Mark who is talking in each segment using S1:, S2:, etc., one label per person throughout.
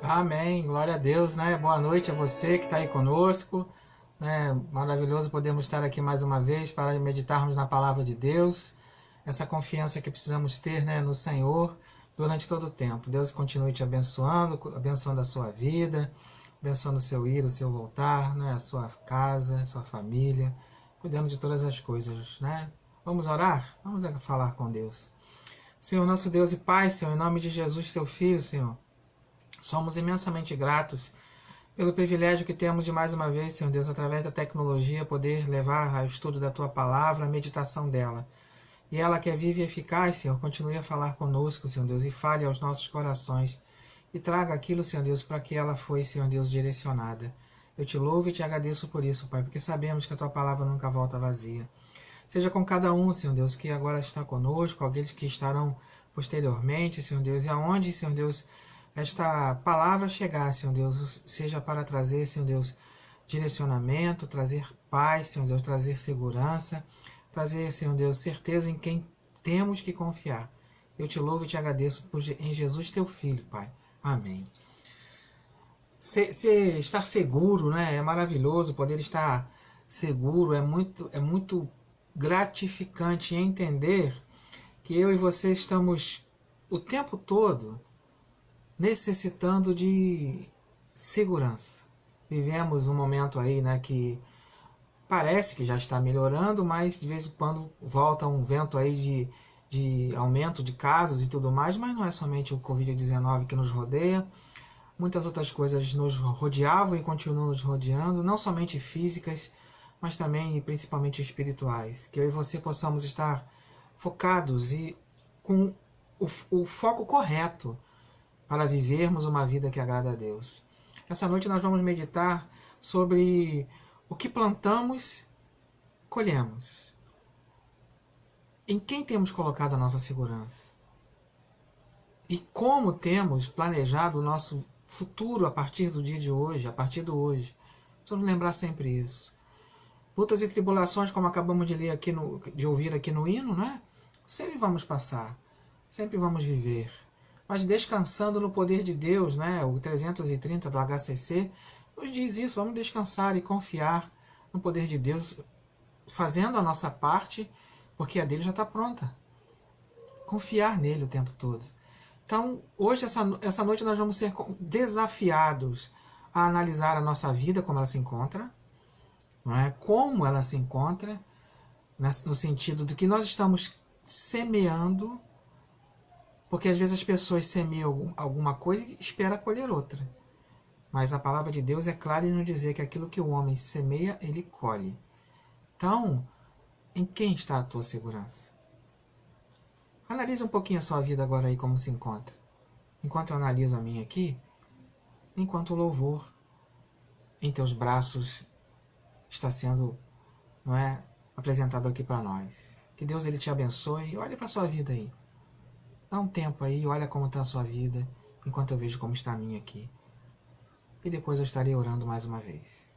S1: Amém, glória a Deus, né? Boa noite a você que está aí conosco, né? Maravilhoso podermos estar aqui mais uma vez para meditarmos na palavra de Deus, essa confiança que precisamos ter, né, no Senhor durante todo o tempo. Deus continue te abençoando, abençoando a sua vida, abençoando o seu ir, o seu voltar, né? A sua casa, a sua família, cuidando de todas as coisas, né? Vamos orar? Vamos falar com Deus. Senhor, nosso Deus e Pai, Senhor, em nome de Jesus, teu Filho, Senhor, somos imensamente gratos pelo privilégio que temos de mais uma vez, Senhor Deus, através da tecnologia, poder levar ao estudo da Tua Palavra, a meditação dela. E ela que é viva e eficaz, Senhor, continue a falar conosco, Senhor Deus, e fale aos nossos corações. E traga aquilo, Senhor Deus, para que ela foi, Senhor Deus, direcionada. Eu te louvo e te agradeço por isso, Pai, porque sabemos que a Tua Palavra nunca volta vazia. Seja com cada um, Senhor Deus, que agora está conosco, aqueles que estarão posteriormente, Senhor Deus, e aonde, Senhor Deus, esta palavra chegar, Senhor Deus, seja para trazer, Senhor Deus, direcionamento, trazer paz, Senhor Deus, trazer segurança, trazer, Senhor Deus, certeza em quem temos que confiar. Eu te louvo e te agradeço em Jesus, teu Filho, Pai. Amém. Estar seguro, né? É maravilhoso poder estar seguro, é muito gratificante entender que eu e você estamos o tempo todo necessitando de segurança. Vivemos um momento aí, né, que parece que já está melhorando, mas de vez em quando volta um vento aí de aumento de casos e tudo mais, mas não é somente o Covid-19 que nos rodeia. Muitas outras coisas nos rodeavam e continuam nos rodeando, não somente físicas, mas também e principalmente espirituais. Que eu e você possamos estar focados e com o foco correto para vivermos uma vida que agrada a Deus. Essa noite nós vamos meditar sobre o que plantamos, colhemos. Em quem temos colocado a nossa segurança? E como temos planejado o nosso futuro a partir do dia de hoje, a partir do hoje. Precisamos lembrar sempre isso. Lutas e tribulações, como acabamos de ler aqui de ouvir aqui no hino, né? Sempre vamos passar, sempre vamos viver. Mas descansando no poder de Deus, né? O 330 do HCC nos diz isso, vamos descansar e confiar no poder de Deus, fazendo a nossa parte, porque a dele já está pronta. Confiar nele o tempo todo. Então, hoje, essa noite, nós vamos ser desafiados a analisar a nossa vida, como ela se encontra, não é? Como ela se encontra, no sentido de que nós estamos semeando, porque às vezes as pessoas semeiam alguma coisa e esperam colher outra. Mas a palavra de Deus é clara em nos dizer que aquilo que o homem semeia, ele colhe. Então, em quem está a tua segurança? Analise um pouquinho a sua vida agora aí, como se encontra. Enquanto eu analiso a minha aqui, enquanto o louvor em teus braços está sendo, não é, apresentado aqui para nós. Que Deus ele te abençoe. Olhe para a sua vida aí. Dá um tempo aí, olha como está a sua vida, enquanto eu vejo como está a minha aqui. E depois eu estarei orando mais uma vez.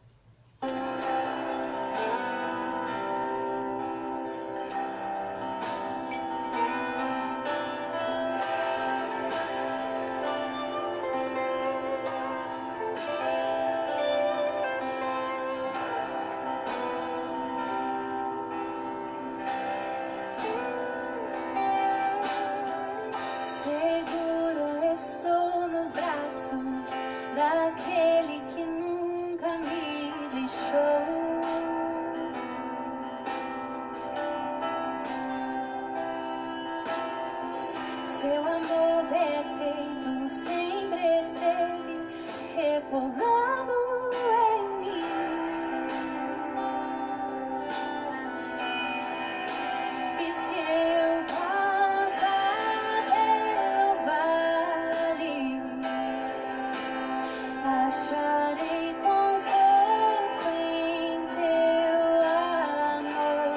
S2: Daquele que nunca me deixou. Seu amor perfeito sempre esteve repousando em mim. E se eu passar pelo vale, acharei conforto em teu amor,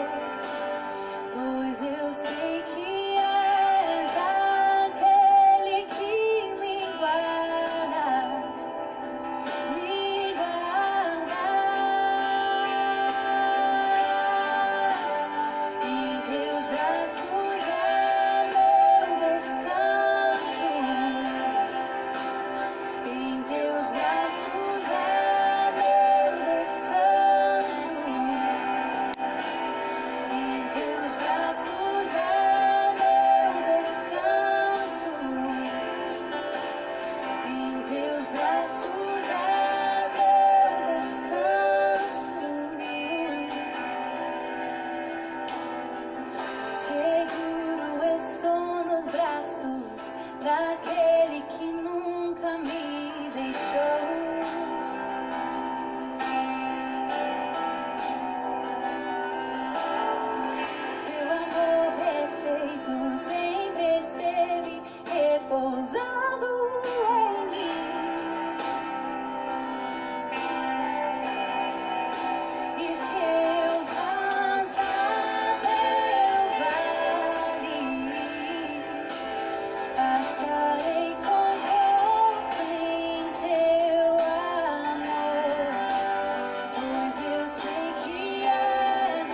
S2: pois eu sei que és aquele que me guarda, me deixarei conforto em teu amor, pois eu sei que és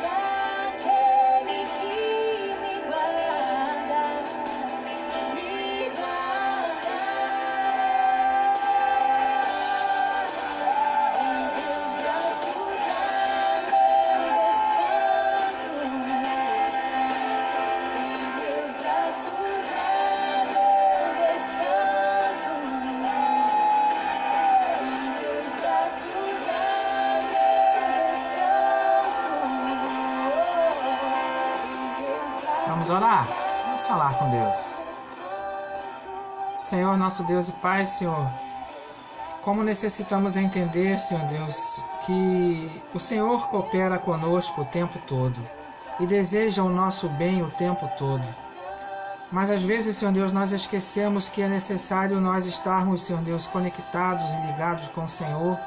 S2: aquele que me guarda, me guarda. Em teus braços há meu descanso. Em teus braços há meu descanso. Em teus braços há meu descanso. Em teus braços.
S1: Vamos orar? Vamos falar com Deus. Senhor, nosso Deus e Pai, Senhor, como necessitamos entender, Senhor Deus, que o Senhor coopera conosco o tempo todo e deseja o nosso bem o tempo todo. Mas às vezes, Senhor Deus, nós esquecemos que é necessário nós estarmos, Senhor Deus, conectados e ligados com o Senhor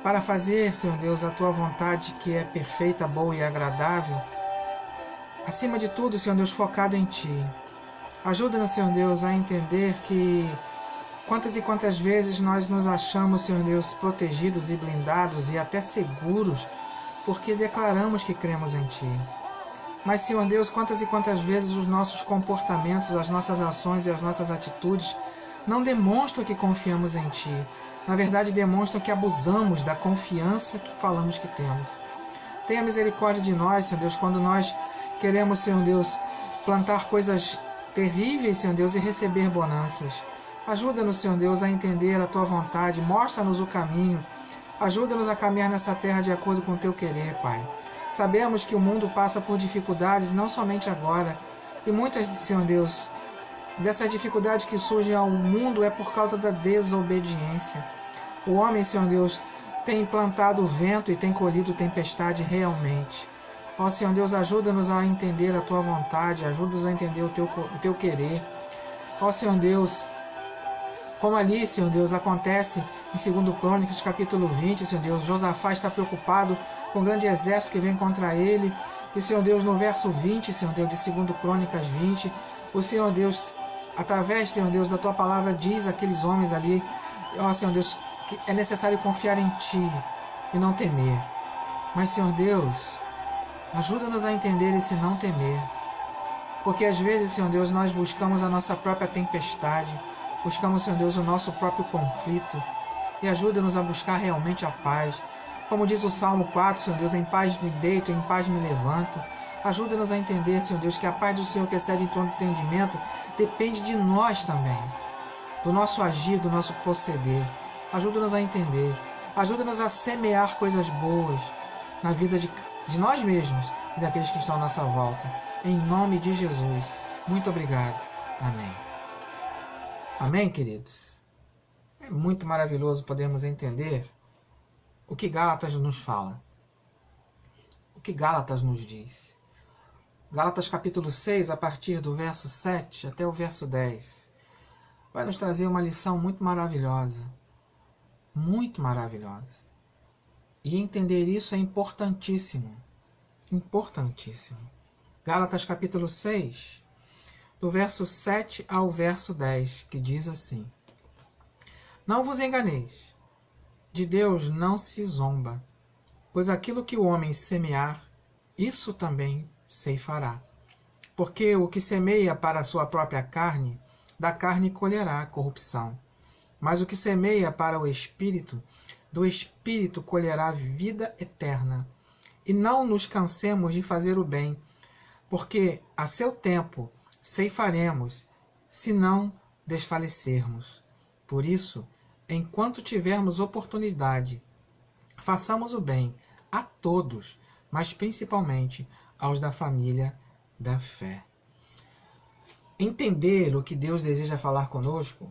S1: para fazer, Senhor Deus, a Tua vontade que é perfeita, boa e agradável. Acima de tudo, Senhor Deus, focado em Ti. Ajuda-nos, Senhor Deus, a entender que quantas e quantas vezes nós nos achamos, Senhor Deus, protegidos e blindados e até seguros porque declaramos que cremos em Ti. Mas, Senhor Deus, quantas e quantas vezes os nossos comportamentos, as nossas ações e as nossas atitudes não demonstram que confiamos em Ti. Na verdade, demonstram que abusamos da confiança que falamos que temos. Tenha misericórdia de nós, Senhor Deus, quando nós queremos, Senhor Deus, plantar coisas terríveis, Senhor Deus, e receber bonanças. Ajuda-nos, Senhor Deus, a entender a Tua vontade, mostra-nos o caminho, ajuda-nos a caminhar nessa terra de acordo com o Teu querer, Pai. Sabemos que o mundo passa por dificuldades, não somente agora, e muitas, Senhor Deus, dessa dificuldade que surge ao mundo é por causa da desobediência. O homem, Senhor Deus, tem plantado o vento e tem colhido tempestade realmente. Ó Senhor Deus, ajuda-nos a entender a Tua vontade, ajuda-nos a entender o teu querer. Ó Senhor Deus, como ali, Senhor Deus, acontece em 2 Crônicas, capítulo 20, Senhor Deus, Josafá está preocupado com o grande exército que vem contra ele. E, Senhor Deus, no verso 20, Senhor Deus, de 2 Crônicas 20, o Senhor Deus, através, Senhor Deus, da Tua palavra, diz àqueles homens ali, ó Senhor Deus, que é necessário confiar em Ti e não temer. Mas, Senhor Deus, ajuda-nos a entender esse não temer. Porque às vezes, Senhor Deus, nós buscamos a nossa própria tempestade, buscamos, Senhor Deus, o nosso próprio conflito, e ajuda-nos a buscar realmente a paz. Como diz o Salmo 4, Senhor Deus, em paz me deito, em paz me levanto. Ajuda-nos a entender, Senhor Deus, que a paz do Senhor que excede em todo entendimento depende de nós também, do nosso agir, do nosso proceder. Ajuda-nos a entender, ajuda-nos a semear coisas boas na vida de nós mesmos e daqueles que estão à nossa volta. Em nome de Jesus. Muito obrigado. Amém. Amém, queridos? É muito maravilhoso podermos entender o que Gálatas nos fala. O que Gálatas nos diz. Gálatas capítulo 6, a partir do verso 7 até o verso 10, vai nos trazer uma lição muito maravilhosa. Muito maravilhosa. E entender isso é importantíssimo. Importantíssimo. Gálatas capítulo 6, do verso 7 ao verso 10, que diz assim: Não vos enganeis, de Deus não se zomba, pois aquilo que o homem semear, isso também ceifará. Porque o que semeia para a sua própria carne, da carne colherá corrupção. Mas o que semeia para o Espírito, do Espírito colherá vida eterna. E não nos cansemos de fazer o bem, porque a seu tempo ceifaremos, se não desfalecermos. Por isso, enquanto tivermos oportunidade, façamos o bem a todos, mas principalmente aos da família da fé. Entender o que Deus deseja falar conosco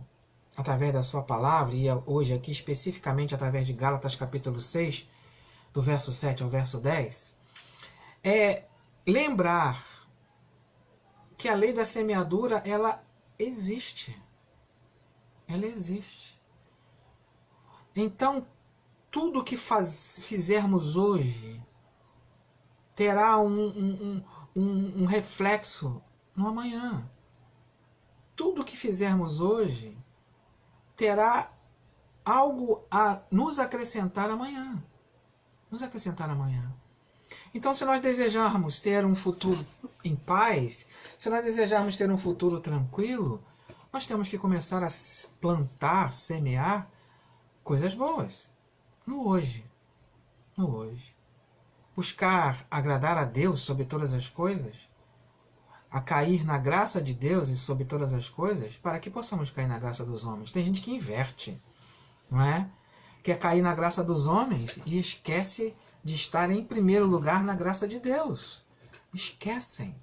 S1: através da sua palavra, e hoje aqui especificamente através de Gálatas capítulo 6, do verso 7 ao verso 10, é lembrar que a lei da semeadura, ela existe. Ela existe. Então, tudo que fizermos hoje terá um reflexo no amanhã. tudo que fizermos hoje terá algo a nos acrescentar amanhã. Nos acrescentar amanhã. Então, se nós desejarmos ter um futuro em paz, se nós desejarmos ter um futuro tranquilo, nós temos que começar a plantar, semear coisas boas. No hoje. No hoje. Buscar agradar a Deus sobre todas as coisas, a cair na graça de Deus e sobre todas as coisas, para que possamos cair na graça dos homens. Tem gente que inverte, não é? Quer cair na graça dos homens e esquece de estar em primeiro lugar na graça de Deus. Esquecem.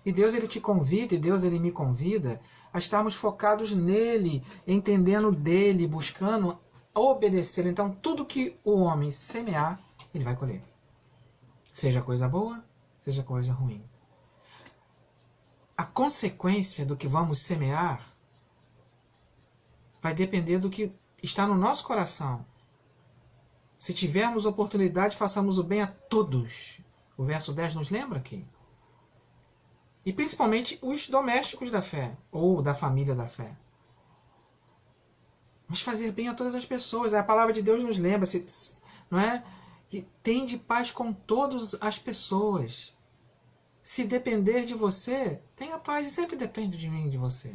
S1: E Deus ele te convida, e Deus ele me convida a estarmos focados nele, entendendo dele, buscando obedecer. Então, tudo que o homem semear, ele vai colher. Seja coisa boa, seja coisa ruim. A consequência do que vamos semear vai depender do que está no nosso coração. Se tivermos oportunidade, façamos o bem a todos. O verso 10 nos lembra aqui. E principalmente os domésticos da fé, ou da família da fé. Mas fazer bem a todas as pessoas. A palavra de Deus nos lembra, não é? Que tende paz com todas as pessoas. Se depender de você, tenha paz, e sempre depende de mim e de você.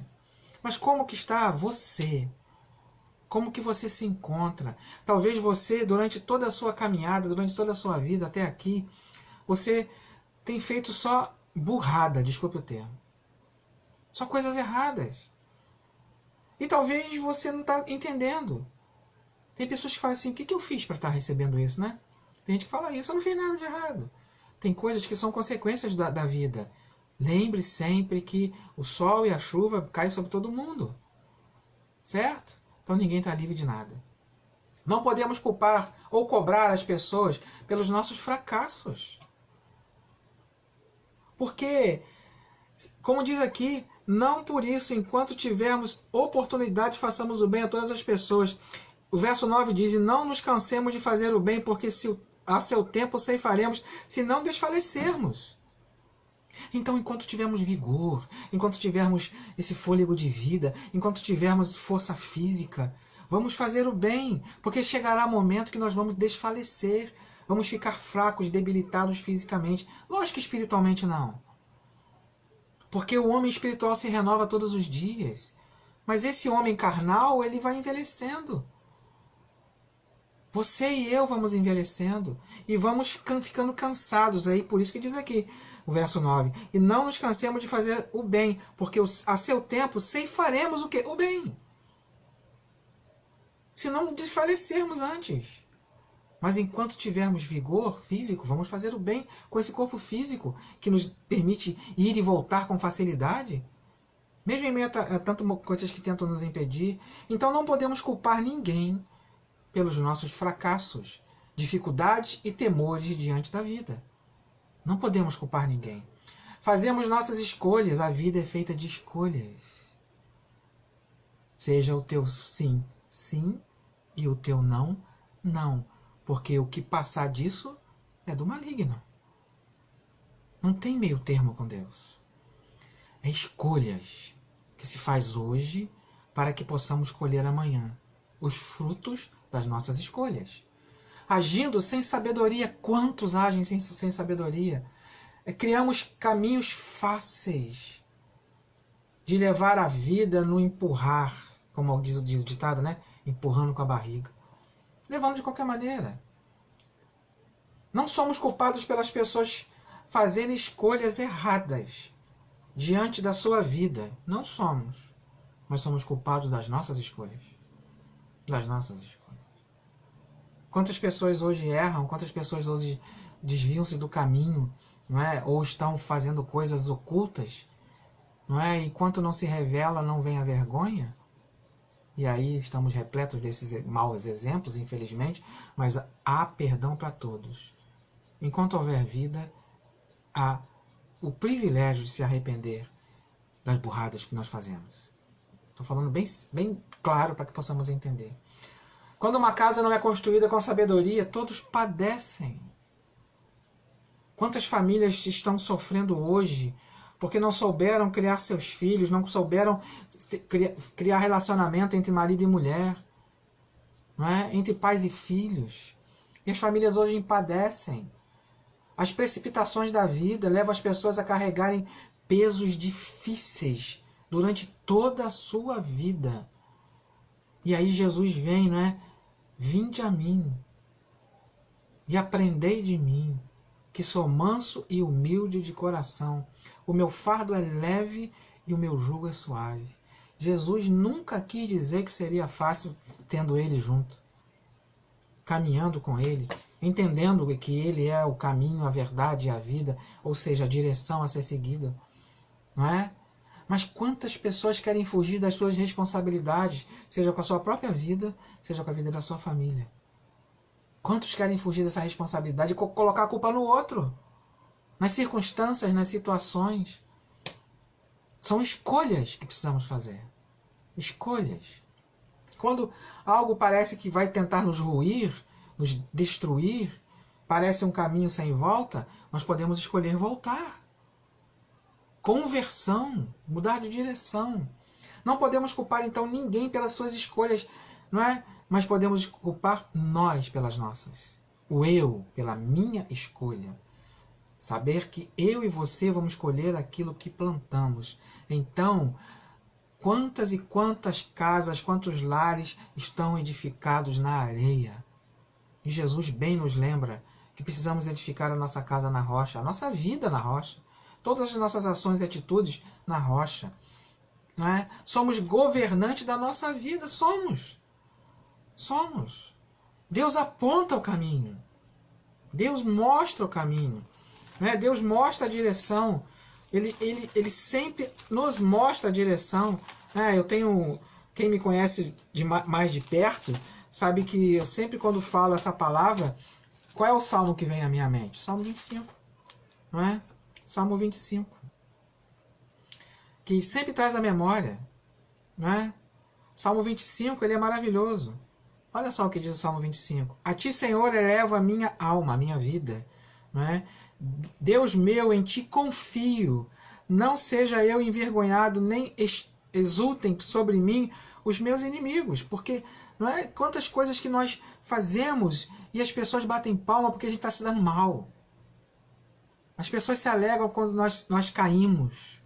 S1: Mas como que está você? Como que você se encontra? Talvez você, durante toda a sua caminhada, durante toda a sua vida até aqui, você tem feito só burrada, desculpe o termo. Só coisas erradas. E talvez você não está entendendo. Tem pessoas que falam assim, o que eu fiz para estar recebendo isso, né? Tem gente que fala isso, eu não fiz nada de errado. Tem coisas que são consequências da vida. Lembre sempre que o sol e a chuva caem sobre todo mundo. Certo? Então ninguém está livre de nada. Não podemos culpar ou cobrar as pessoas pelos nossos fracassos. Porque, como diz aqui, não por isso, enquanto tivermos oportunidade, façamos o bem a todas as pessoas. O verso 9 diz, e não nos cansemos de fazer o bem, porque a seu tempo ceifaremos, se não desfalecermos. Então, enquanto tivermos vigor, enquanto tivermos esse fôlego de vida, enquanto tivermos força física, vamos fazer o bem, porque chegará o momento que nós vamos desfalecer, vamos ficar fracos, debilitados fisicamente. Lógico que espiritualmente não. Porque o homem espiritual se renova todos os dias. Mas esse homem carnal, ele vai envelhecendo. Você e eu vamos envelhecendo e vamos ficando cansados. Aí, por isso que diz aqui, o verso 9. E não nos cansemos de fazer o bem, porque a seu tempo ceifaremos o quê? O bem. Se não desfalecermos antes. Mas enquanto tivermos vigor físico, vamos fazer o bem com esse corpo físico que nos permite ir e voltar com facilidade. Mesmo em meio a tantas coisas que tentam nos impedir. Então não podemos culpar ninguém pelos nossos fracassos, dificuldades e temores diante da vida. Não podemos culpar ninguém. Fazemos nossas escolhas, a vida é feita de escolhas. Seja o teu sim, sim, e o teu não, não. Porque o que passar disso é do maligno. Não tem meio termo com Deus. É escolhas que se faz hoje para que possamos colher amanhã os frutos das nossas escolhas. Agindo sem sabedoria, quantos agem sem sabedoria? Criamos caminhos fáceis de levar a vida no empurrar, como diz o ditado, né? Empurrando com a barriga. Levando de qualquer maneira. Não somos culpados pelas pessoas fazerem escolhas erradas diante da sua vida. Não somos. Mas somos culpados das nossas escolhas. Das nossas escolhas. Quantas pessoas hoje erram, quantas pessoas hoje desviam-se do caminho, não é? Ou estão fazendo coisas ocultas, não é? Enquanto não se revela, não vem a vergonha. E aí estamos repletos desses maus exemplos, infelizmente, mas há perdão para todos. Enquanto houver vida, há o privilégio de se arrepender das burradas que nós fazemos. Estou falando bem claro para que possamos entender. Quando uma casa não é construída com sabedoria, todos padecem. Quantas famílias estão sofrendo hoje porque não souberam criar seus filhos, não souberam criar relacionamento entre marido e mulher, não é? Entre pais e filhos. E as famílias hoje padecem. As precipitações da vida levam as pessoas a carregarem pesos difíceis durante toda a sua vida. E aí Jesus vem, não é? Vinde a mim e aprendei de mim, que sou manso e humilde de coração. O meu fardo é leve e o meu jugo é suave. Jesus nunca quis dizer que seria fácil tendo ele junto, caminhando com ele, entendendo que ele é o caminho, a verdade e a vida, ou seja, a direção a ser seguida, não é? Mas quantas pessoas querem fugir das suas responsabilidades, seja com a sua própria vida, seja com a vida da sua família? Quantos querem fugir dessa responsabilidade e colocar a culpa no outro? Nas circunstâncias, nas situações. São escolhas que precisamos fazer. Escolhas. Quando algo parece que vai tentar nos ruir, nos destruir, parece um caminho sem volta, nós podemos escolher voltar. Conversão, mudar de direção. Não podemos culpar então ninguém pelas suas escolhas, não é? Mas podemos culpar nós pelas nossas. O eu pela minha escolha. Saber que eu e você vamos colher aquilo que plantamos. Então, quantas e quantas casas, quantos lares estão edificados na areia? E Jesus bem nos lembra que precisamos edificar a nossa casa na rocha, a nossa vida na rocha. Todas as nossas ações e atitudes na rocha. Não é? Somos governantes da nossa vida, somos. Deus aponta o caminho. Deus mostra o caminho. Não é? Deus mostra a direção. Ele sempre nos mostra a direção. Eu tenho... Quem me conhece mais de perto sabe que eu sempre, quando falo essa palavra, qual é o salmo que vem à minha mente? Salmo 25. Não é? Salmo 25. Que sempre traz a memória. Não é? Salmo 25, ele é maravilhoso. Olha só o que diz o Salmo 25. A ti, Senhor, elevo a minha alma, a minha vida. Não é? Deus meu, em ti confio. Não seja eu envergonhado, nem exultem sobre mim os meus inimigos. Porque não é quantas coisas que nós fazemos e as pessoas batem palma porque a gente está se dando mal. As pessoas se alegram quando nós caímos.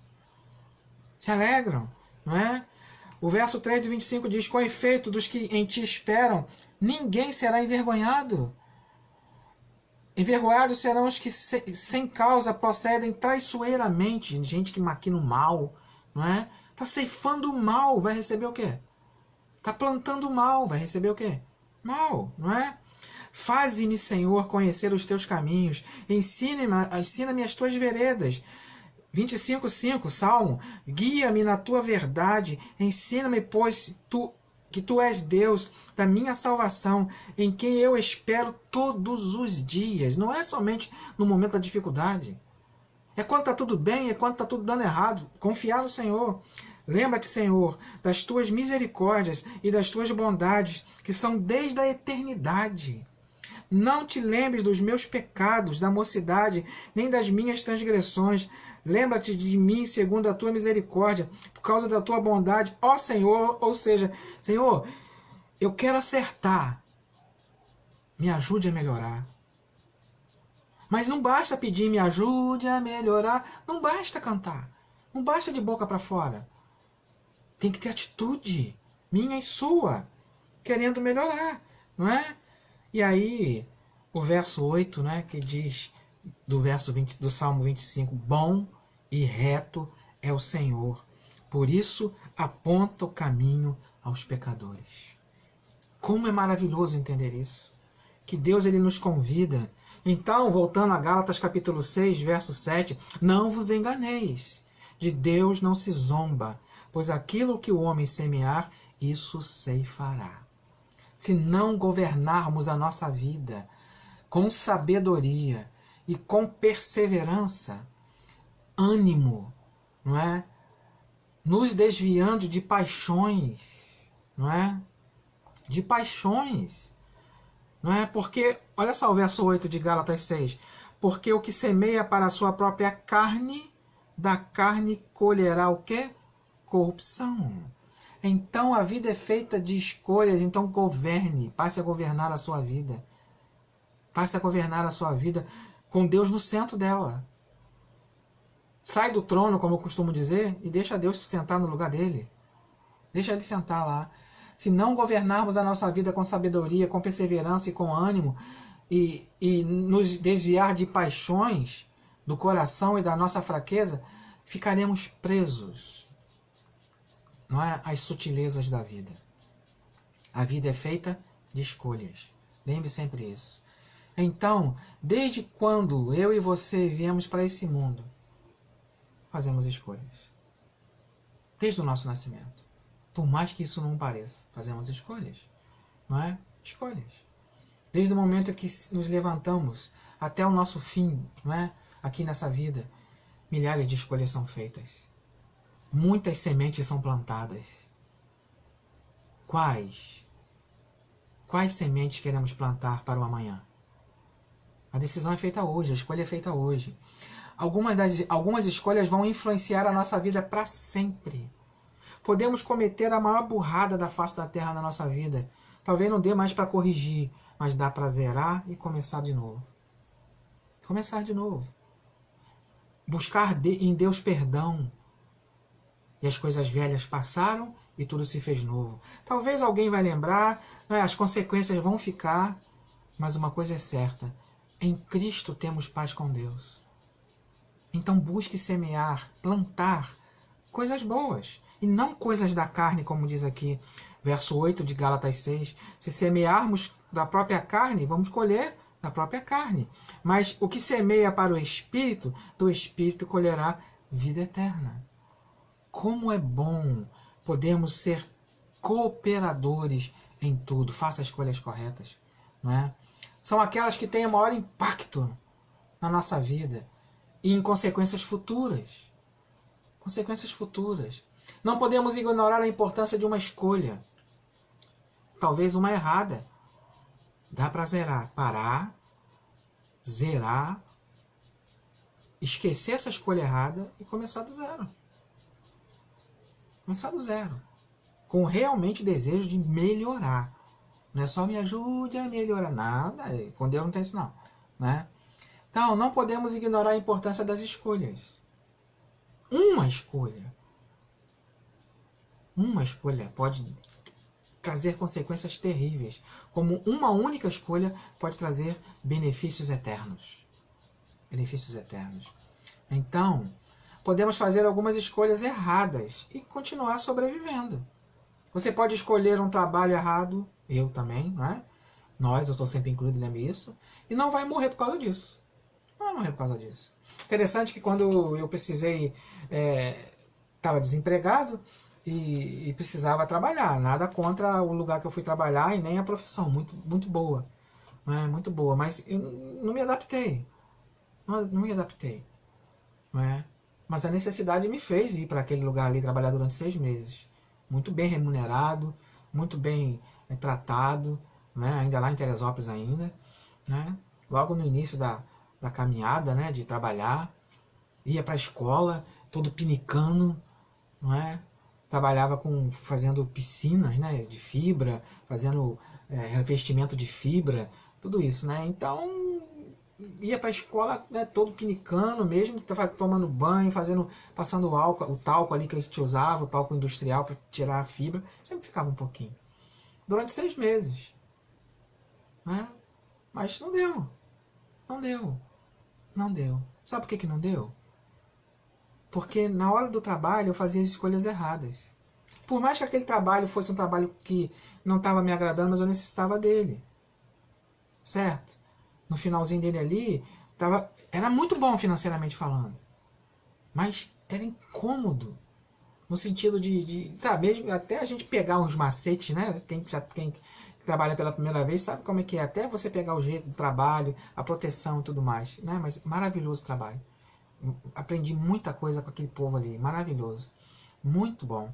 S1: Se alegram, não é? O verso 3 de 25 diz: com efeito dos que em ti esperam, ninguém será envergonhado. Envergonhados serão os que sem causa procedem traiçoeiramente. Gente que maquina o mal, não é? Está ceifando o mal, vai receber o quê? Está plantando o mal, vai receber o quê? Mal, não é? Faze-me, Senhor, conhecer os teus caminhos. Ensina-me as tuas veredas. 25:5, Salmo. Guia-me na tua verdade. Ensina-me, pois, que tu és Deus da minha salvação, em quem eu espero todos os dias. Não é somente no momento da dificuldade. É quando está tudo bem, é quando está tudo dando errado. Confiar no Senhor. Lembra-te, Senhor, das tuas misericórdias e das tuas bondades, que são desde a eternidade. Não te lembres dos meus pecados, da mocidade, nem das minhas transgressões. Lembra-te de mim segundo a tua misericórdia, por causa da tua bondade, ó Senhor. Ou seja, Senhor, eu quero acertar. Me ajude a melhorar. Mas não basta pedir, me ajude a melhorar. Não basta cantar. Não basta de boca para fora. Tem que ter atitude, minha e sua, querendo melhorar, não é? E aí, o verso 8, né, que diz, do Salmo 25, bom e reto é o Senhor, por isso aponta o caminho aos pecadores. Como é maravilhoso entender isso, que Deus ele nos convida. Então, voltando a Gálatas capítulo 6, verso 7, não vos enganeis, de Deus não se zomba, pois aquilo que o homem semear, isso ceifará. Se não governarmos a nossa vida com sabedoria e com perseverança, ânimo, não é? Nos desviando de paixões, não é? De paixões, não é? Porque, olha só o verso 8 de Gálatas 6, porque o que semeia para a sua própria carne da carne colherá o quê? Corrupção. Então a vida é feita de escolhas, então governe, passe a governar a sua vida. Passe a governar a sua vida com Deus no centro dela. Sai do trono, como eu costumo dizer, e deixa Deus sentar no lugar dele. Deixa ele sentar lá. Se não governarmos a nossa vida com sabedoria, com perseverança e com ânimo, e nos desviar de paixões do coração e da nossa fraqueza, ficaremos presos, não é, às sutilezas da vida. A vida é feita de escolhas. Lembre sempre isso. Então, desde quando eu e você viemos para esse mundo, fazemos escolhas. Desde o nosso nascimento. Por mais que isso não pareça, fazemos escolhas. Não é? Escolhas. Desde o momento que nos levantamos até o nosso fim, não é? Aqui nessa vida, milhares de escolhas são feitas. Muitas sementes são plantadas. Quais? Quais sementes queremos plantar para o amanhã? A decisão é feita hoje, a escolha é feita hoje. Algumas escolhas vão influenciar a nossa vida para sempre. Podemos cometer a maior burrada da face da terra na nossa vida. Talvez não dê mais para corrigir, mas dá para zerar e começar de novo. Começar de novo. Buscar em Deus perdão. E as coisas velhas passaram e tudo se fez novo. Talvez alguém vai lembrar, as consequências vão ficar, mas uma coisa é certa. Em Cristo temos paz com Deus. Então busque semear, plantar coisas boas. E não coisas da carne, como diz aqui, verso 8 de Gálatas 6. Se semearmos da própria carne, vamos colher da própria carne. Mas o que semeia para o Espírito, do Espírito colherá vida eterna. Como é bom podermos ser cooperadores em tudo. Faça escolhas corretas. Não é? São aquelas que têm o maior impacto na nossa vida e em consequências futuras. Consequências futuras. Não podemos ignorar a importância de uma escolha. Talvez uma errada. Dá para zerar. Parar, zerar, esquecer essa escolha errada e começar do zero. Começar do zero. Com realmente desejo de melhorar. Não é só me ajude a melhorar. Nada. Com Deus não tem isso não. Né? Então, não podemos ignorar a importância das escolhas. Uma escolha pode trazer consequências terríveis, como uma única escolha pode trazer benefícios eternos. Benefícios eternos. Então, podemos fazer algumas escolhas erradas e continuar sobrevivendo. Você pode escolher um trabalho errado, eu também, não é? Eu estou sempre incluído, lembre isso, e não vai morrer por causa disso. Não vai morrer por causa disso. Interessante que quando eu precisei, estava desempregado e precisava trabalhar. Nada contra o lugar que eu fui trabalhar e nem a profissão, muito boa. Muito boa, mas eu não me adaptei. Não me adaptei. Mas a necessidade me fez ir para aquele lugar ali trabalhar durante 6 meses. Muito bem remunerado, muito bem tratado, ainda lá em Teresópolis ainda. Logo no início da caminhada, de trabalhar, ia para a escola, todo pinicando, trabalhava fazendo piscinas, de fibra, fazendo revestimento de fibra, tudo isso, Então, ia para a escola, todo pinicando mesmo, tomando banho, passando o talco ali que a gente usava, o talco industrial para tirar a fibra, sempre ficava um pouquinho. Durante 6 meses. Mas não deu. Não deu. Sabe por que não deu? Porque na hora do trabalho eu fazia as escolhas erradas. Por mais que aquele trabalho fosse um trabalho que não estava me agradando, mas eu necessitava dele. Certo? No finalzinho dele ali, era muito bom financeiramente falando. Mas era incômodo. No sentido sabe, até a gente pegar uns macetes, Quem trabalha pela primeira vez sabe como é que é. Até você pegar o jeito do trabalho, a proteção e tudo mais. Mas maravilhoso o trabalho. Aprendi muita coisa com aquele povo ali. Maravilhoso. Muito bom.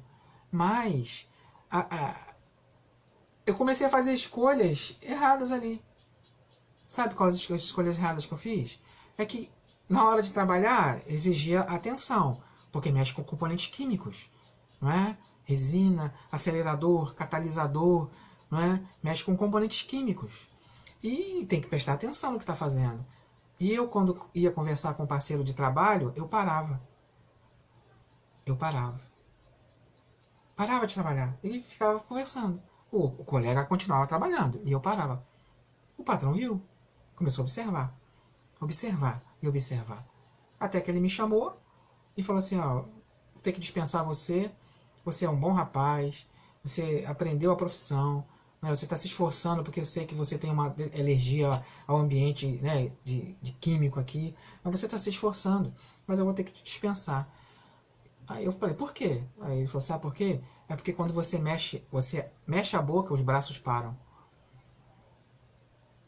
S1: Mas eu comecei a fazer escolhas erradas ali. Sabe quais as escolhas erradas que eu fiz? É que na hora de trabalhar, exigia atenção, porque mexe com componentes químicos, não é? Resina, acelerador, catalisador, não é? Mexe com componentes químicos. E tem que prestar atenção no que está fazendo. E eu, quando ia conversar com um parceiro de trabalho, eu parava. Eu parava. Parava de trabalhar e ficava conversando. O colega continuava trabalhando e eu parava. O patrão viu, começou a observar. Observar e observar. Até que ele me chamou e falou assim, ó, vou ter que dispensar você, você é um bom rapaz, você aprendeu a profissão, né, você está se esforçando porque eu sei que você tem uma alergia ao ambiente, né, de químico aqui, mas você está se esforçando, mas eu vou ter que te dispensar. Aí eu falei, por quê? Aí ele falou, sabe por quê? É porque quando você mexe a boca, os braços param.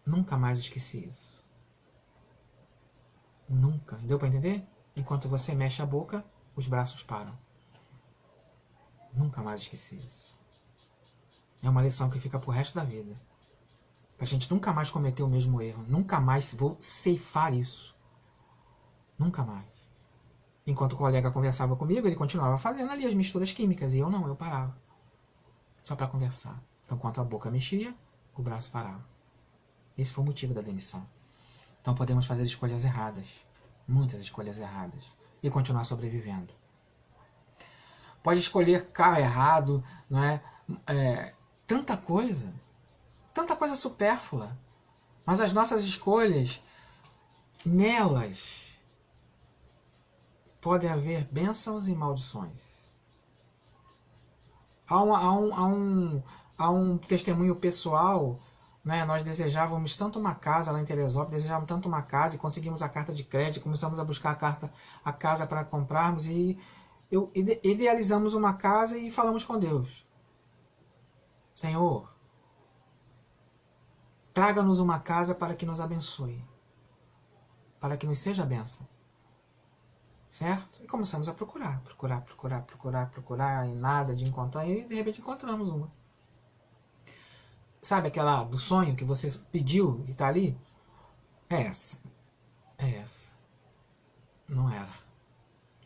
S1: Nunca mais esqueci isso. Nunca. Deu para entender? Enquanto você mexe a boca, os braços param. Nunca mais esqueci isso. É uma lição que fica pro resto da vida. Pra gente nunca mais cometer o mesmo erro. Nunca mais vou ceifar isso. Nunca mais. Enquanto o colega conversava comigo, ele continuava fazendo ali as misturas químicas. E eu não, eu parava. Só para conversar. Então, enquanto a boca mexia, o braço parava. Esse foi o motivo da demissão. Então podemos fazer escolhas erradas. Muitas escolhas erradas. E continuar sobrevivendo. Pode escolher carro errado, não é? Tanta coisa supérflua. Mas as nossas escolhas, nelas, podem haver bênçãos e maldições. Há um testemunho pessoal, né? Nós desejávamos tanto uma casa lá em Teresópolis, desejávamos tanto uma casa e conseguimos a carta de crédito, começamos a buscar a casa para comprarmos e idealizamos uma casa e falamos com Deus. Senhor, traga-nos uma casa para que nos abençoe, para que nos seja bênção. Certo? E começamos a procurar, e nada de encontrar, e de repente encontramos uma. Sabe aquela do sonho que você pediu e está ali? É essa. É essa. Não era.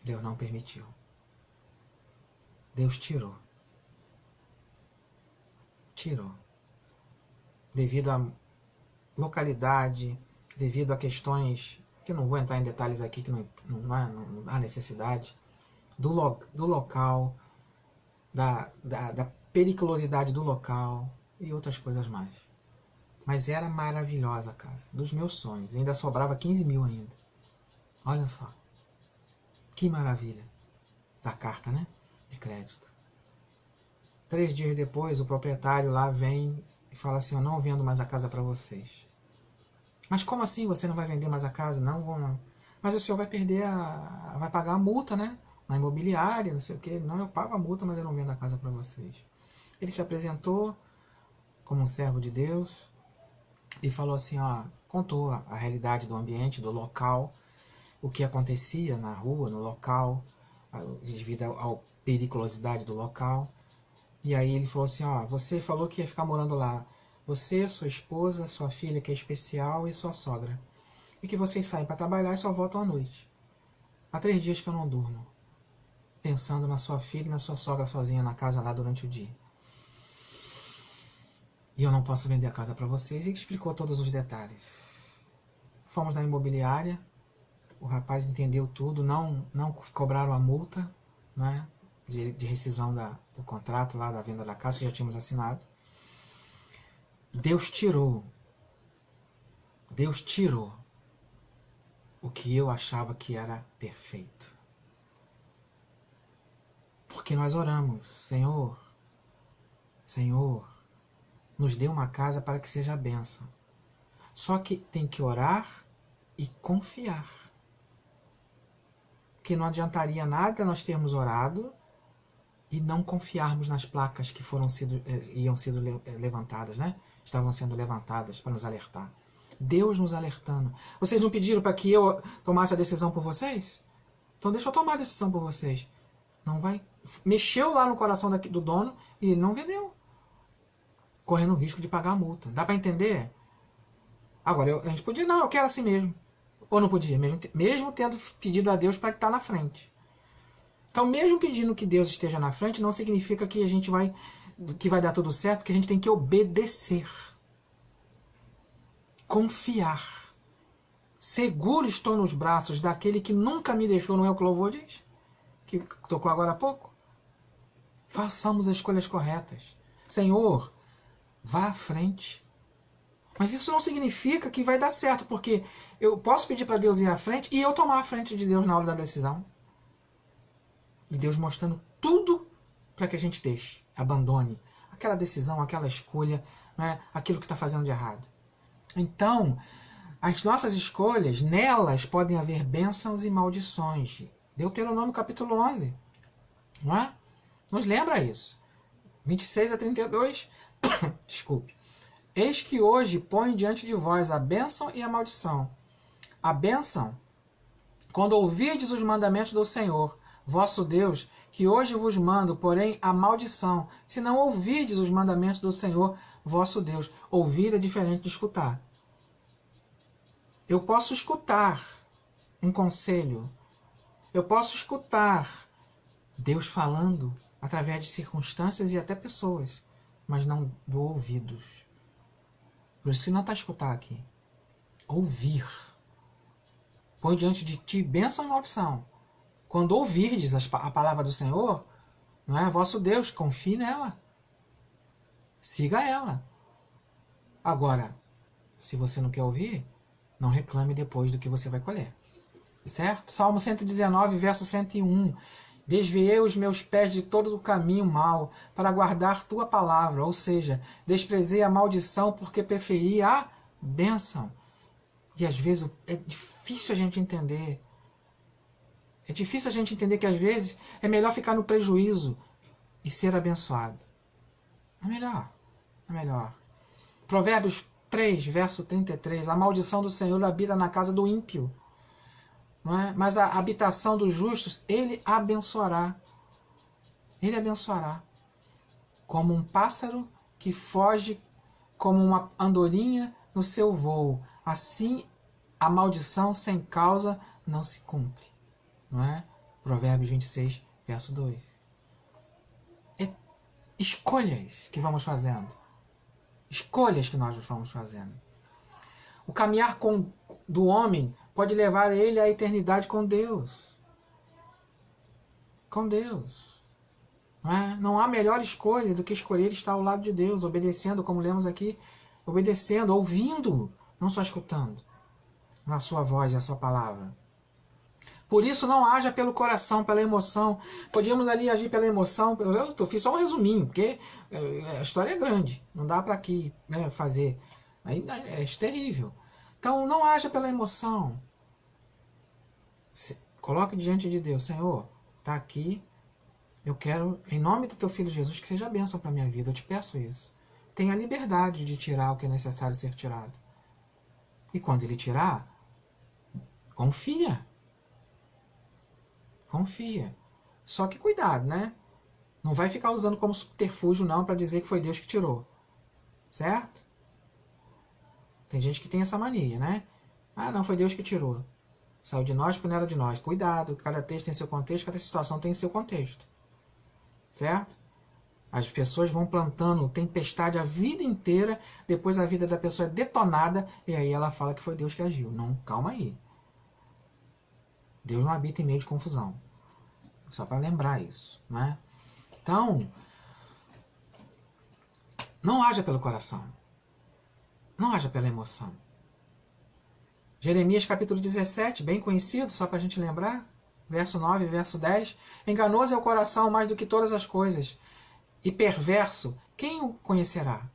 S1: Deus não permitiu. Deus tirou. Tirou. Devido à localidade, devido a questões que eu não vou entrar em detalhes aqui, que não há necessidade, do local, da periculosidade do local e outras coisas mais. Mas era maravilhosa a casa, dos meus sonhos. Ainda sobrava 15 mil ainda. Olha só. Que maravilha. Da carta, né? De crédito. 3 dias depois, o proprietário lá vem e fala assim, eu não vendo mais a casa para vocês. Mas como assim você não vai vender mais a casa? Não vou não. Mas o senhor vai perder vai pagar a multa, né? Na imobiliária, não sei o quê. Não, eu pago a multa, mas eu não vendo a casa para vocês. Ele se apresentou como um servo de Deus e falou assim, ó, contou a realidade do ambiente, do local, o que acontecia na rua, no local, devido à periculosidade do local. E aí ele falou assim, ó, você falou que ia ficar morando lá. Você, sua esposa, sua filha que é especial e sua sogra. E que vocês saem para trabalhar e só voltam à noite. Há 3 dias que eu não durmo. Pensando na sua filha e na sua sogra sozinha na casa lá durante o dia. E eu não posso vender a casa para vocês. E explicou todos os detalhes. Fomos na imobiliária. O rapaz entendeu tudo. Não cobraram a multa, né, de rescisão do contrato lá da venda da casa que já tínhamos assinado. Deus tirou o que eu achava que era perfeito. Porque nós oramos, Senhor, nos dê uma casa para que seja a bênção. Só que tem que orar e confiar. Porque não adiantaria nada nós termos orado e não confiarmos nas placas que iam sendo levantadas, né? Estavam sendo levantadas para nos alertar. Deus nos alertando. Vocês não pediram para que eu tomasse a decisão por vocês? Então deixa eu tomar a decisão por vocês. Não vai. Mexeu lá no coração do dono e ele não vendeu. Correndo o risco de pagar a multa. Dá para entender? Agora, a gente podia, não, eu quero assim mesmo. Ou não podia? Mesmo tendo pedido a Deus para estar na frente. Então, mesmo pedindo que Deus esteja na frente, não significa que que vai dar tudo certo, porque a gente tem que obedecer. Confiar. Seguro estou nos braços daquele que nunca me deixou, não é o que o louvor diz? Que tocou agora há pouco? Façamos as escolhas corretas. Senhor, vá à frente. Mas isso não significa que vai dar certo, porque eu posso pedir para Deus ir à frente e eu tomar a frente de Deus na hora da decisão. E Deus mostrando tudo para que a gente deixe, abandone aquela decisão, aquela escolha, né, aquilo que está fazendo de errado. Então, as nossas escolhas, nelas podem haver bênçãos e maldições. Deuteronômio capítulo 11. Não é? Nos lembra isso. 26 a 32. Desculpe. Eis que hoje ponho diante de vós a bênção e a maldição. A bênção, quando ouvirdes os mandamentos do Senhor, vosso Deus, que hoje vos mando, porém a maldição, se não ouvirdes os mandamentos do Senhor, vosso Deus. Ouvir é diferente de escutar. Eu posso escutar um conselho. Eu posso escutar Deus falando através de circunstâncias e até pessoas, mas não dou ouvidos. Por isso não está a escutar aqui. Ouvir. Põe diante de ti bênção e maldição. Quando ouvirdes a palavra do Senhor, não é vosso Deus, confie nela. Siga ela. Agora, se você não quer ouvir, não reclame depois do que você vai colher. Certo? Salmo 119, verso 101. Desviei os meus pés de todo o caminho mau, para guardar tua palavra. Ou seja, desprezei a maldição, porque preferi a bênção. E às vezes é difícil a gente entender. É difícil a gente entender que às vezes é melhor ficar no prejuízo e ser abençoado. É melhor. É melhor. Provérbios 3, verso 33. A maldição do Senhor habita na casa do ímpio. Não é? Mas a habitação dos justos, ele abençoará. Ele abençoará. Como um pássaro que foge, como uma andorinha no seu voo. Assim, a maldição sem causa não se cumpre. Não é? Provérbios 26, verso 2. É escolhas que vamos fazendo. Escolhas que nós vamos fazendo. O caminhar do homem pode levar ele à eternidade com Deus. Com Deus. Não é? Não há melhor escolha do que escolher estar ao lado de Deus, obedecendo, como lemos aqui, obedecendo, ouvindo, não só escutando, na sua voz e a sua palavra. Por isso não haja pelo coração, pela emoção. Podíamos ali agir pela emoção. Eu fiz só um resuminho, porque a história é grande. Não dá para aqui, né, fazer. É terrível. Então não haja pela emoção. Coloque diante de Deus. Senhor, está aqui. Eu quero, em nome do teu Filho Jesus, que seja bênção para a minha vida. Eu te peço isso. Tenha liberdade de tirar o que é necessário ser tirado. E quando ele tirar, confia. Confia. Só que cuidado, né? Não vai ficar usando como subterfúgio não para dizer que foi Deus que tirou. Certo? Tem gente que tem essa mania, né? Ah, não, foi Deus que tirou. Saiu de nós porque não era de nós. Cuidado, cada texto tem seu contexto, cada situação tem seu contexto. Certo? As pessoas vão plantando tempestade a vida inteira, depois a vida da pessoa é detonada, e aí ela fala que foi Deus que agiu. Não, calma aí. Deus não habita em meio de confusão. Só para lembrar isso, né? Então, não haja pelo coração. Não haja pela emoção. Jeremias capítulo 17, bem conhecido, só para a gente lembrar. Verso 9 e verso 10. Enganoso é o coração mais do que todas as coisas, e perverso, quem o conhecerá?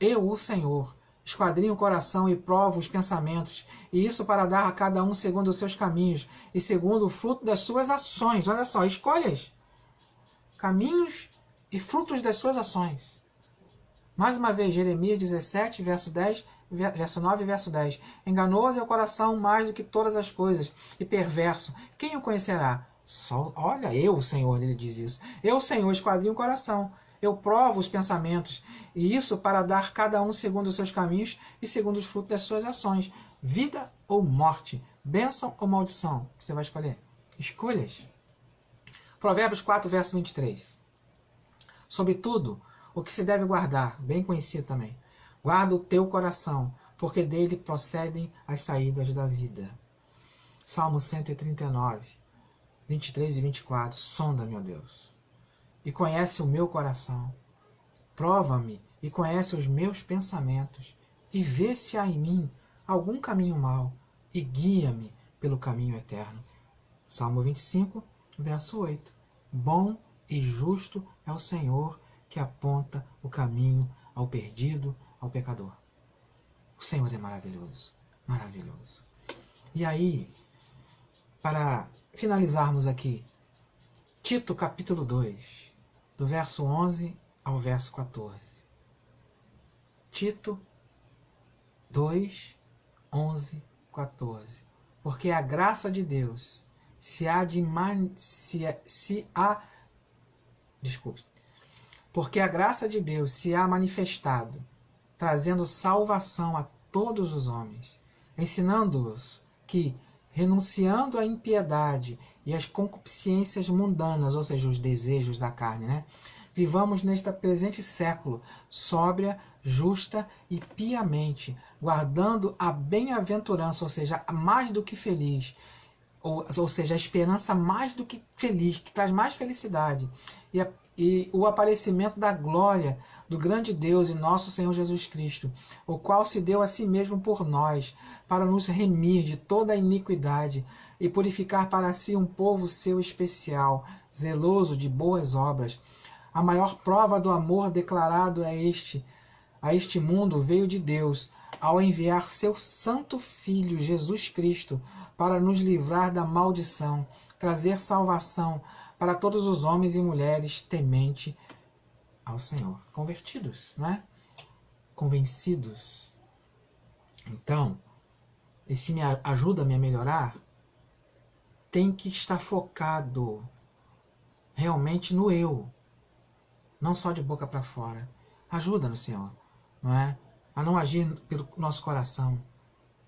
S1: Eu, o Senhor, esquadrinho o coração e provo os pensamentos, e isso para dar a cada um segundo os seus caminhos, e segundo o fruto das suas ações. Olha só, escolhas. Caminhos e frutos das suas ações. Mais uma vez, Jeremias 17, verso 9 e verso 10. Enganoso é o coração mais do que todas as coisas, e perverso, quem o conhecerá? Só, olha, eu, o Senhor, ele diz isso. Eu, o Senhor, esquadrinho o coração. Eu provo os pensamentos, e isso para dar cada um segundo os seus caminhos e segundo os frutos das suas ações. Vida ou morte, Bênção ou maldição? O que você vai escolher? Escolhas. Provérbios 4, verso 23. Sobretudo, o que se deve guardar, bem conhecido também. Guarda o teu coração, porque dele procedem as saídas da vida. Salmo 139, 23 e 24. Sonda-me, ó Deus, e conhece o meu coração. Prova-me e conhece os meus pensamentos, e vê se há em mim algum caminho mau, e guia-me pelo caminho eterno. Salmo 25, verso 8. Bom e justo é o Senhor, que aponta o caminho ao perdido, ao pecador. O Senhor é maravilhoso, maravilhoso. E aí, para finalizarmos aqui, Tito capítulo 2, do verso 11 ao verso 14. Tito 2, 11, 14. Porque a graça de Deus Porque a graça de Deus se há manifestado, trazendo salvação a todos os homens, ensinando-os que, renunciando à impiedade e às concupiscências mundanas, ou seja, os desejos da carne, vivamos neste presente século, sóbria, justa e piamente, guardando a bem-aventurança, ou seja, mais do que feliz, ou seja, a esperança mais do que feliz, que traz mais felicidade, e o aparecimento da glória do grande Deus e nosso Senhor Jesus Cristo, o qual se deu a si mesmo por nós, para nos remir de toda a iniquidade e purificar para si um povo seu especial, zeloso de boas obras. A maior prova do amor declarado a este mundo veio de Deus, ao enviar seu Santo Filho, Jesus Cristo, para nos livrar da maldição, trazer salvação para todos os homens e mulheres temente ao Senhor. Convertidos, não é? Convencidos. Então, esse me ajuda-me a melhorar, tem que estar focado realmente no eu, não só de boca para fora. Ajuda-nos, Senhor, não é? A não agir pelo nosso coração.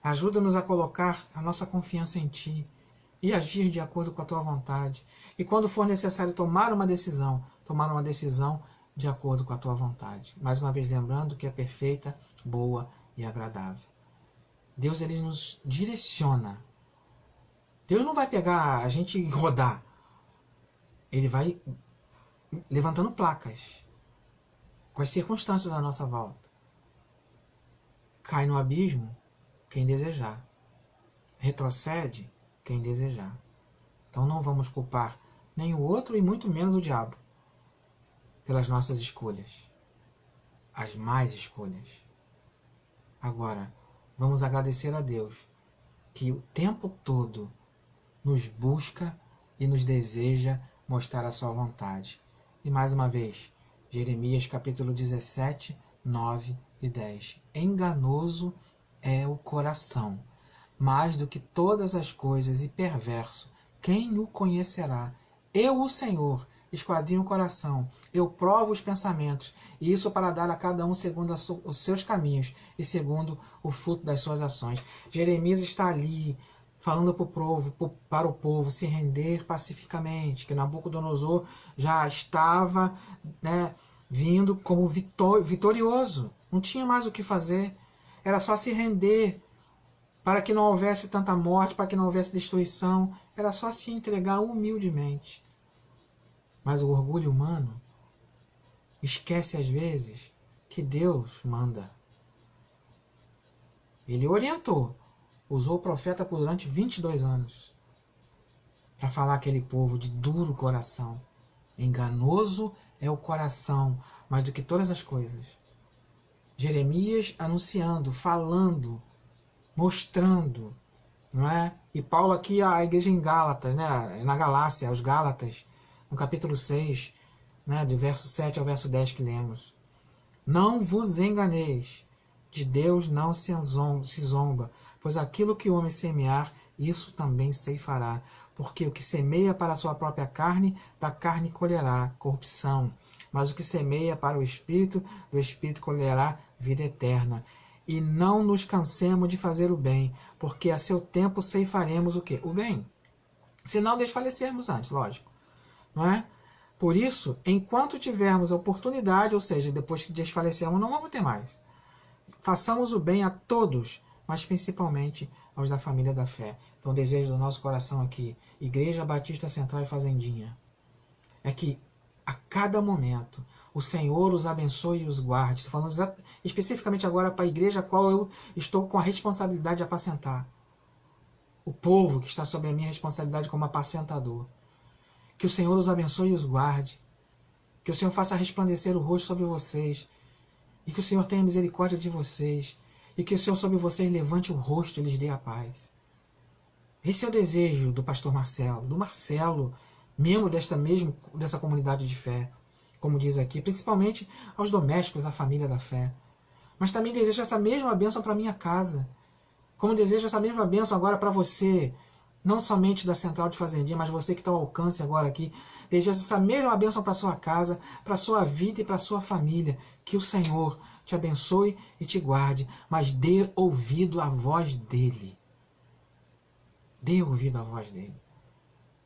S1: Ajuda-nos a colocar a nossa confiança em Ti e agir de acordo com a Tua vontade. E quando for necessário tomar uma decisão de acordo com a Tua vontade. Mais uma vez lembrando que é perfeita, boa e agradável. Deus, Ele nos direciona. Deus não vai pegar a gente e rodar. Ele vai levantando placas com as circunstâncias à nossa volta. Cai no abismo quem desejar. Retrocede quem desejar. Então não vamos culpar nem o outro e muito menos o diabo pelas nossas escolhas. As más escolhas. Agora, vamos agradecer a Deus que o tempo todo nos busca e nos deseja mostrar a sua vontade. E mais uma vez, Jeremias capítulo 17, 9 e 10. Enganoso é o coração, mais do que todas as coisas, e perverso. Quem o conhecerá? Eu, o Senhor, esquadrinho o coração, eu provo os pensamentos, e isso para dar a cada um segundo os seus caminhos e segundo o fruto das suas ações. Jeremias está ali falando para o povo se render pacificamente, que Nabucodonosor já estava vindo como vitorioso. Não tinha mais o que fazer. Era só se render para que não houvesse tanta morte, para que não houvesse destruição. Era só se entregar humildemente. Mas o orgulho humano esquece às vezes que Deus manda. Ele orientou. Usou o profeta por durante 22 anos para falar àquele povo de duro coração. Enganoso é o coração, mais do que todas as coisas. Jeremias anunciando, falando, mostrando, não é? E Paulo aqui, a igreja em Gálatas, na Galácia, os Gálatas, no capítulo 6, do verso 7 ao verso 10 que lemos. Não vos enganeis, de Deus não se zomba, pois aquilo que o homem semear, isso também ceifará. Porque o que semeia para a sua própria carne, da carne colherá corrupção. Mas o que semeia para o Espírito, do Espírito colherá vida eterna. e não nos cansemos de fazer o bem, porque a seu tempo ceifaremos o quê? O bem. Se não desfalecermos antes, lógico. Não é? Por isso, enquanto tivermos a oportunidade, ou seja, depois que desfalecermos, não vamos ter mais. Façamos o bem a todos, mas principalmente aos da família da fé. Então, o desejo do nosso coração aqui, Igreja Batista Central e Fazendinha, é que a cada momento o Senhor os abençoe e os guarde. Estou falando especificamente agora para a igreja a qual eu estou com a responsabilidade de apacentar. O povo que está sob a minha responsabilidade como apacentador. Que o Senhor os abençoe e os guarde. Que o Senhor faça resplandecer o rosto sobre vocês. E que o Senhor tenha misericórdia de vocês. E que o Senhor sobre vocês levante o rosto e lhes dê a paz. Esse é o desejo do pastor Marcelo, do Marcelo, membro dessa comunidade de fé, como diz aqui, principalmente aos domésticos, à família da fé. Mas também desejo essa mesma bênção para minha casa. Como desejo essa mesma bênção agora para você, não somente da Central de Fazendinha, mas você que está ao alcance agora aqui. Desejo essa mesma bênção para sua casa, para sua vida e para sua família. Que o Senhor te abençoe e te guarde, mas dê ouvido à voz dEle. Dê ouvido à voz dEle.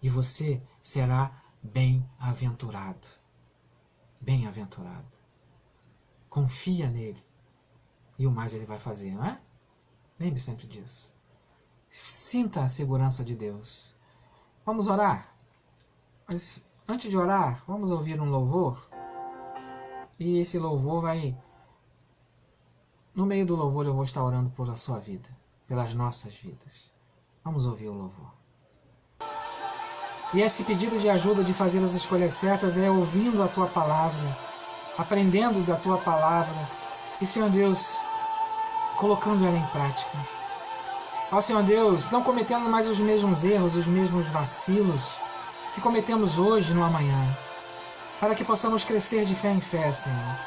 S1: E você será bem-aventurado. Bem-aventurado. Confia nele. E o mais ele vai fazer, não é? Lembre sempre disso. Sinta a segurança de Deus. Vamos orar? Mas antes de orar, vamos ouvir um louvor. E esse louvor vai... No meio do louvor eu vou estar orando por a sua vida. Pelas nossas vidas. Vamos ouvir o louvor. E esse pedido de ajuda de fazer as escolhas certas é ouvindo a Tua Palavra, aprendendo da Tua Palavra e, Senhor Deus, colocando ela em prática. Ó Senhor Deus, não cometendo mais os mesmos erros, os mesmos vacilos que cometemos hoje no amanhã, para que possamos crescer de fé em fé, Senhor.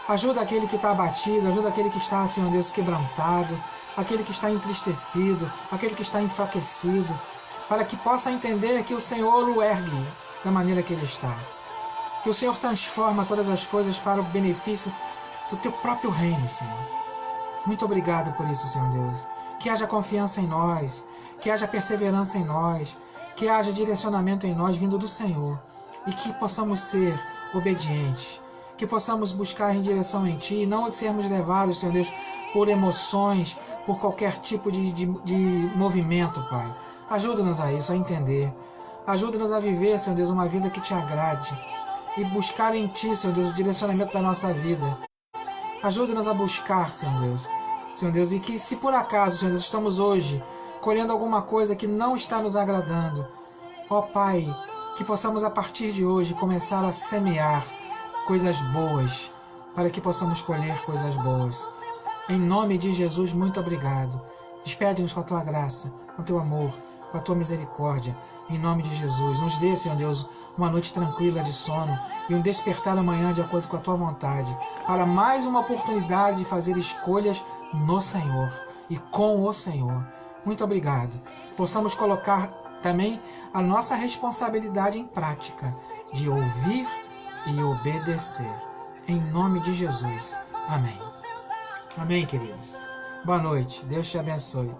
S1: Ajuda aquele que está abatido, ajuda aquele que está, Senhor Deus, quebrantado, aquele que está entristecido, aquele que está enfraquecido, para que possa entender que o Senhor o ergue da maneira que ele está. Que o Senhor transforma todas as coisas para o benefício do Teu próprio reino, Senhor. Muito obrigado por isso, Senhor Deus. Que haja confiança em nós, que haja perseverança em nós, que haja direcionamento em nós vindo do Senhor, e que possamos ser obedientes, que possamos buscar em direção em Ti, e não sermos levados, Senhor Deus, por emoções, por qualquer tipo de movimento, Pai. Ajuda-nos a isso, a entender. Ajuda-nos a viver, Senhor Deus, uma vida que Te agrade. E buscar em Ti, Senhor Deus, o direcionamento da nossa vida. Ajuda-nos a buscar, Senhor Deus, e que se por acaso, Senhor Deus, estamos hoje colhendo alguma coisa que não está nos agradando, ó Pai, que possamos a partir de hoje começar a semear coisas boas, para que possamos colher coisas boas. Em nome de Jesus, muito obrigado. Despede-nos com a Tua graça, com o Teu amor, com a Tua misericórdia. Em nome de Jesus, nos dê, Senhor Deus, uma noite tranquila de sono e um despertar amanhã de acordo com a Tua vontade, para mais uma oportunidade de fazer escolhas no Senhor e com o Senhor. Muito obrigado. Possamos colocar também a nossa responsabilidade em prática, de ouvir e obedecer. Em nome de Jesus. Amém. Amém, queridos. Boa noite. Deus te abençoe.